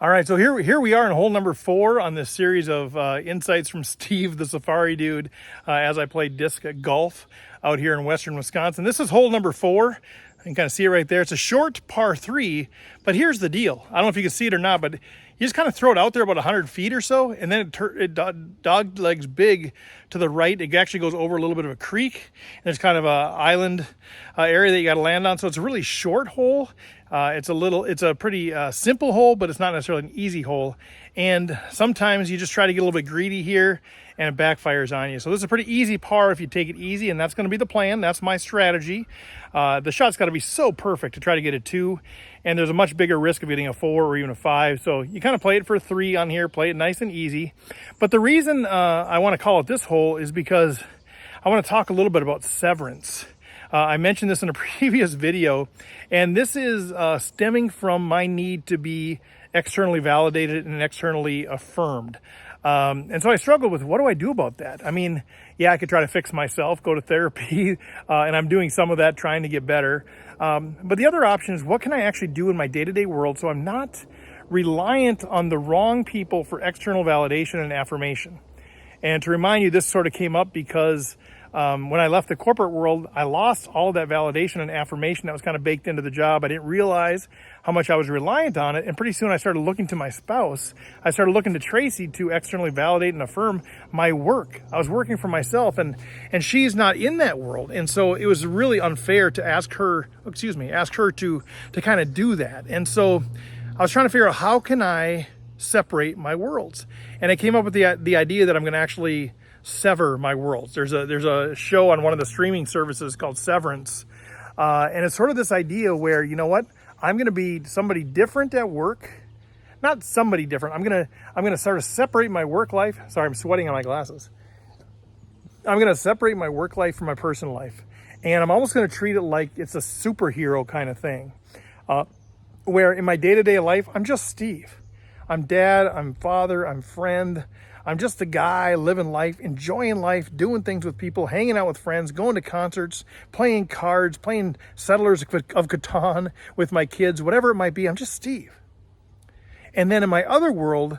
All right, so here we are in hole number 4 on this series of insights from Steve, the safari dude, as I play disc golf out here in western Wisconsin. This is hole number 4. You can kind of see it right there. It's a short par 3, but here's the deal. I don't know if you can see it or not, but you just kind of throw it out there about 100 feet or so, and then it dog legs big to the right. It actually goes over a little bit of a creek. And there's kind of a island area that you got to land on, so it's a really short hole. It's a pretty simple hole, but it's not necessarily an easy hole. And sometimes you just try to get a little bit greedy here and it backfires on you. So this is a pretty easy par if you take it easy, and that's going to be the plan. That's my strategy. The shot's got to be so perfect to try to get a 2, and there's a much bigger risk of getting a 4 or even a 5. So you kind of play it for 3 on here, play it nice and easy. But the reason I want to call it this hole is because I want to talk a little bit about severance. I mentioned this in a previous video, and this is stemming from my need to be externally validated and externally affirmed. And so I struggled with, what do I do about that? I mean, yeah, I could try to fix myself, go to therapy, and I'm doing some of that, trying to get better. But the other option is, what can I actually do in my day-to-day world so I'm not reliant on the wrong people for external validation and affirmation? And to remind you, this sort of came up because when I left the corporate world, I lost all of that validation and affirmation that was kind of baked into the job. I didn't realize how much I was reliant on it. And pretty soon I started looking to my spouse. I started looking to Tracy to externally validate and affirm my work. I was working for myself, and she's not in that world. And so it was really unfair to ask her to kind of do that. And so I was trying to figure out, how can I separate my worlds? And I came up with the idea that I'm going to actually sever my worlds. There's a show on one of the streaming services called Severance, and it's sort of this idea where, you know what, I'm going to be somebody different at work. Not somebody different. I'm gonna sort of separate my work life. Sorry, I'm sweating on my glasses. I'm going to separate my work life from my personal life, and I'm almost going to treat it like it's a superhero kind of thing, where in my day-to-day life, I'm just Steve. I'm dad, I'm father, I'm friend. I'm just a guy living life, enjoying life, doing things with people, hanging out with friends, going to concerts, playing cards, playing Settlers of Catan with my kids, whatever it might be. I'm just Steve. And then in my other world,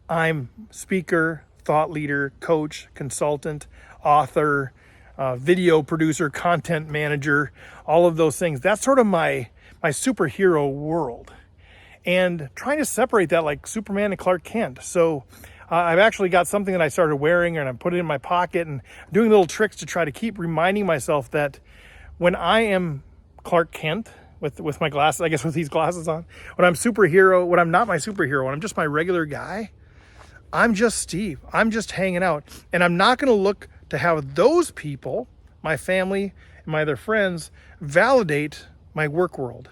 I'm speaker, thought leader, coach, consultant, author, video producer, content manager, all of those things. That's sort of my superhero world. And trying to separate that like Superman and Clark Kent. So I've actually got something that I started wearing, and I put it in my pocket and doing little tricks to try to keep reminding myself that when I am Clark Kent with my glasses, I guess with these glasses on, when I'm not my superhero, when I'm just my regular guy, I'm just Steve. I'm just hanging out. And I'm not going to look to have those people, my family and my other friends, validate my work world.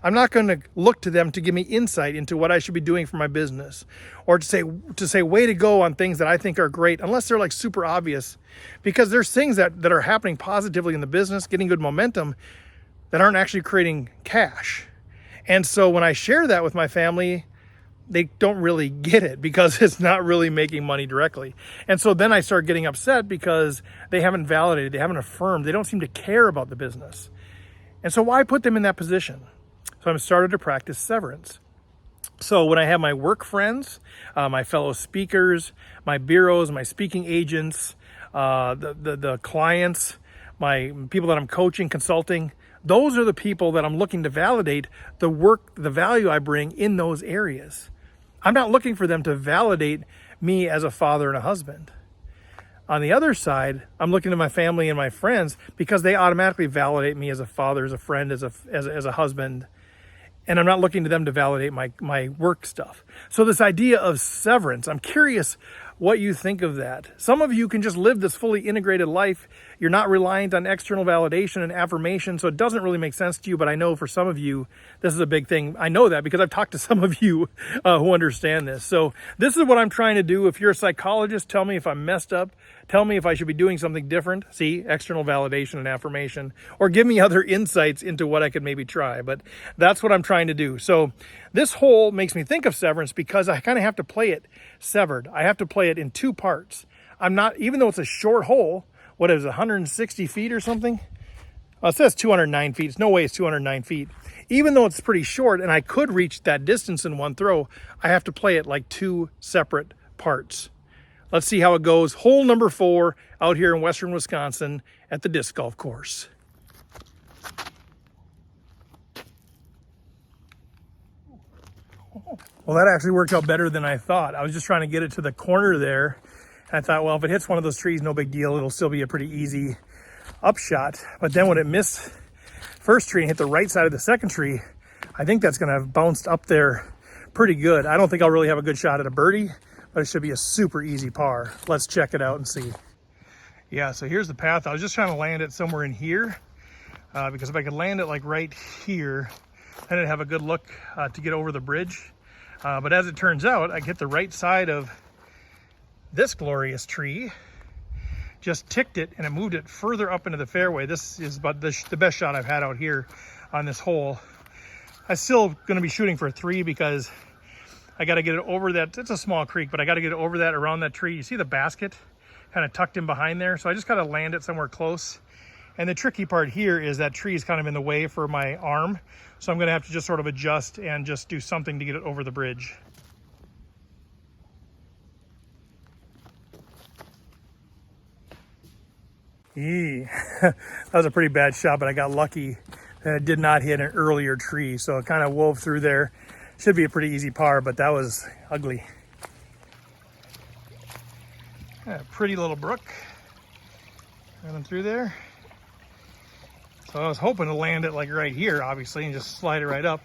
I'm not going to look to them to give me insight into what I should be doing for my business, or to say way to go on things that I think are great, unless they're like super obvious, because there's things that are happening positively in the business, getting good momentum, that aren't actually creating cash. And so when I share that with my family, they don't really get it because it's not really making money directly. And so then I start getting upset because they haven't validated, they haven't affirmed, they don't seem to care about the business. And so why put them in that position? So I'm started to practice severance. So when I have my work friends, my fellow speakers, my bureaus, my speaking agents, the clients, my people that I'm coaching, consulting, those are the people that I'm looking to validate the work, the value I bring in those areas. I'm not looking for them to validate me as a father and a husband. On the other side, I'm looking to my family and my friends because they automatically validate me as a father, as a friend, as a husband. And I'm not looking to them to validate my work stuff. So this idea of severance, I'm curious what you think of that. Some of you can just live this fully integrated life. You're not reliant on external validation and affirmation, so it doesn't really make sense to you. But I know for some of you, this is a big thing. I know that because I've talked to some of you who understand this. So this is what I'm trying to do. If you're a psychologist, tell me if I'm messed up. Tell me if I should be doing something different. See, external validation and affirmation. Or give me other insights into what I could maybe try. But that's what I'm trying to do. So this hole makes me think of severance because I kind of have to play it severed. I have to play it in 2 parts. I'm not, even though it's a short hole, what is it, 160 feet or something? It says 209 feet. It's no way it's 209 feet. Even though it's pretty short and I could reach that distance in one throw, I have to play it like two separate parts. Let's see how it goes. Hole number 4 out here in western Wisconsin at the disc golf course. Well, that actually worked out better than I thought. I was just trying to get it to the corner there. And I thought, well, if it hits one of those trees, no big deal. It'll still be a pretty easy upshot. But then when it missed first tree and hit the right side of the second tree, I think that's going to have bounced up there pretty good. I don't think I'll really have a good shot at a birdie, but it should be a super easy par. Let's check it out and see. Yeah, so here's the path. I was just trying to land it somewhere in here because if I could land it like right here, then I'd have a good look to get over the bridge. But as it turns out, I hit the right side of this glorious tree, just ticked it, and it moved it further up into the fairway. This is about the best shot I've had out here on this hole. I'm still going to be shooting for a 3 because I got to get it over that. It's a small creek, but I got to get it over that, around that tree. You see the basket kind of tucked in behind there? So I just got to land it somewhere close. And the tricky part here is that tree is kind of in the way for my arm. So I'm going to have to just sort of adjust and just do something to get it over the bridge. That was a pretty bad shot, but I got lucky that it did not hit an earlier tree. So it kind of wove through there. Should be a pretty easy par, but that was ugly. A pretty little brook running through there. So I was hoping to land it like right here, obviously, and just slide it right up.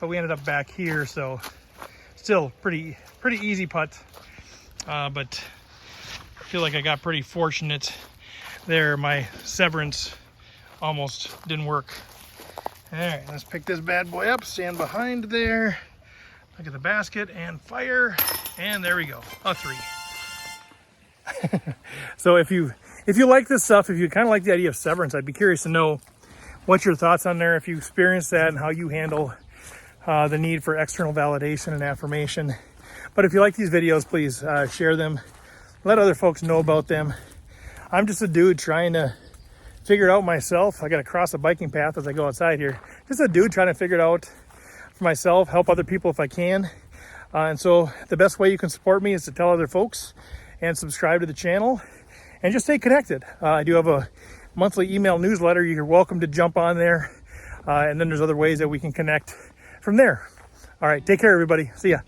But we ended up back here, so still pretty easy putt. But I feel like I got pretty fortunate there. My Severance almost didn't work. All right, let's pick this bad boy up, stand behind there, look at the basket and fire, and there we go, a 3. So if you like this stuff, if you kind of like the idea of Severance, I'd be curious to know what your thoughts on there, if you experienced that and how you handle the need for external validation and affirmation. But if you like these videos, please share them, let other folks know about them. I'm just a dude trying to figure it out myself. I got to cross a biking path as I go outside here. Just a dude trying to figure it out for myself, help other people if I can. And so the best way you can support me is to tell other folks and subscribe to the channel and just stay connected. I do have a monthly email newsletter. You're welcome to jump on there. And then there's other ways that we can connect from there. All right, take care, everybody. See ya.